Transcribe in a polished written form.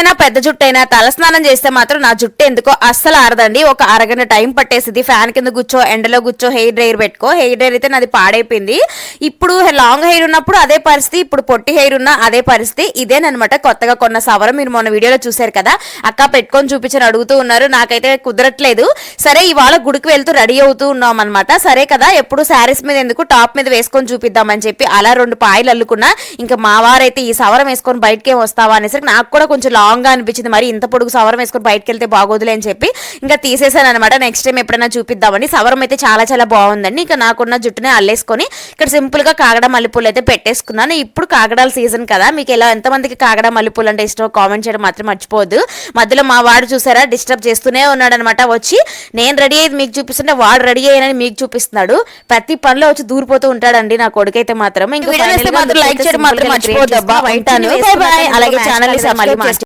అయినా పెద్ద జుట్టు అయినా తలస్నానం చేస్తే మాత్రం నా జుట్టు ఎందుకో అస్సలు ఆరదండి. ఒక అరగంట టైం పట్టేసింది. ఫ్యాన్ కింద కూర్చో, ఎండలో కూర్చో, హెయిర్ డ్రైయర్ పెట్టుకో. హెయిర్ డ్రైయర్ అయితే నాది పాడైపోయింది. ఇప్పుడు లాంగ్ హెయిర్ ఉన్నప్పుడు అదే పరిస్థితి, ఇప్పుడు పొట్టి హెయిర్ ఉన్న అదే పరిస్థితి. ఇదేనమాట కొత్తగా కొన్న సవరం. మీరు మొన్న వీడియోలో చూసారు కదా, అక్క పెట్టుకొని చూపించని అడుగుతూ ఉన్నారు. నాకైతే కుదరట్లేదు. సరే ఇవాళ గుడికి వెళ్తూ రెడీ అవుతూ ఉన్నాం అనమాట. సరే కదా ఎప్పుడు శారీస్ మీద ఎందుకు టాప్ మీద వేసుకొని చూపిద్దామని చెప్పి అలా 2 పాయలు అల్లుకున్నా. ఇంకా మా వారైతే ఈ సవరం వేసుకొని బయటకే వస్తావా అనేసరికి నాకు కూడా కొంచెం లాంగ్ గా అనిపించింది. మరి ఇంత పొడుగు సవరం వేసుకొని బయటకు వెళ్తే బాగోదులే అని చెప్పి ఇంకా తీసేసాను అనమాట. నెక్స్ట్ టైం ఎప్పుడైనా చూపిద్దామని. సవరం అయితే చాలా చాలా బాగుందండి. ఇంకా నాకున్న జుట్టునే అల్లేసుకొని ఇక్కడ సింపుల్ గా కాగడ మల్లెపూలు అయితే పెట్టేసుకున్నాను. ఇప్పుడు కాగడాల సీజన్ కదా, మీకు ఎలా ఎంతమందికి కాగడ మల్లెపూలు అంటే ఇష్టం కామెంట్ చేయడం మాత్రం మర్చిపోవద్దు. మధ్యలో మా వాడు చూసారా డిస్టర్బ్ చేస్తూనే ఉన్నాడు అనమాట. వచ్చి నేను రెడీ అయ్యి మీకు చూపిస్తుంటే వాడు రెడీ అయ్యానని మీకు చూపిస్తున్నాడు. ప్రతి పనిలో వచ్చి దూరిపోతూ ఉంటాడండి నా కొడుకైతే మాత్రం. ఇంకా లైక్ చేయడం మాత్రం మర్చిపోవద్దు. ఉంటాను. అలాగే ఛానల్